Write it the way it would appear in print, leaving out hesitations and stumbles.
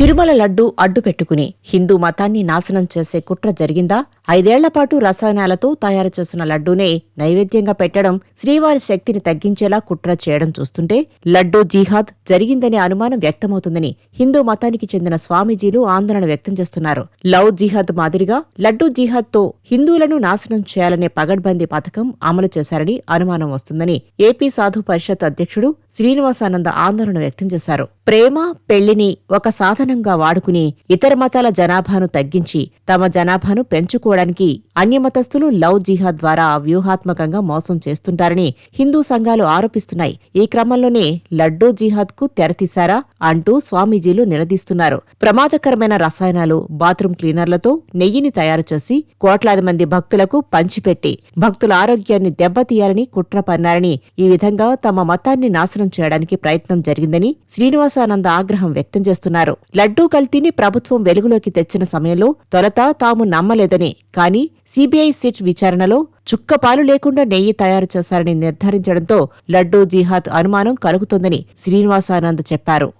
తిరుమల లడ్డూ అడ్డుపెట్టుకుని హిందూ మతాన్ని నాశనం చేసే కుట్ర జరిగిందా? 5 ఏళ్లపాటు రసాయనాలతో తయారు చేసిన లడ్డూనే నైవేద్యంగా పెట్టడం, శ్రీవారి శక్తిని తగ్గించేలా కుట్ర చేయడం చూస్తుంటే లడ్డూ జీహాద్ జరిగిందనే అనుమానం వ్యక్తమవుతుందని హిందూ మతానికి చెందిన స్వామీజీలు ఆందోళన వ్యక్తం చేస్తున్నారు. లవ్ జిహాద్ మాదిరిగా లడ్డూ జీహాద్తో హిందువులను నాశనం చేయాలనే పగడ్బందీ పథకం అమలు చేశారని అనుమానం వస్తుందని ఏపీ సాధు పరిషత్ అధ్యక్షుడు శ్రీనివాసానంద ఆందోళన వ్యక్తం చేశారు. ప్రేమ, పెళ్లిని ఒక సాధనంగా వాడుకుని ఇతర మతాల జనాభాను తగ్గించి తమ జనాభాను పెంచుకోవడానికి అన్యమతస్థులు లవ్ జిహాద్ ద్వారా వ్యూహాత్మకంగా మోసం చేస్తుంటారని హిందూ సంఘాలు ఆరోపిస్తున్నాయి. ఈ క్రమంలోనే లడ్డూ జిహాద్కు తెరతీశారా అంటూ స్వామీజీలు నిలదీస్తున్నారు. ప్రమాదకరమైన రసాయనాలు, బాత్రూం క్లీనర్లతో నెయ్యిని తయారు చేసి కోట్లాది మంది భక్తులకు పంచిపెట్టి భక్తుల ఆరోగ్యాన్ని దెబ్బతీయాలని కుట్ర పన్నారని, ఈ విధంగా తమ మతాన్ని నాశనం చేయడానికి ప్రయత్నం జరిగిందని శ్రీనివాసానంద ఆగ్రహం వ్యక్తం చేస్తున్నారు. లడ్డూ కల్తీని ప్రభుత్వం వెలుగులోకి తెచ్చిన సమయంలో తొలుత తాము నమ్మలేదని, కానీ సీబీఐ సిట్ విచారణలో చుక్కపాలు లేకుండా నెయ్యి తయారు చేశారని నిర్ధారించడంతో లడ్డూ జిహాద్ అనుమానం కలుగుతోందని శ్రీనివాసానంద చెప్పారు.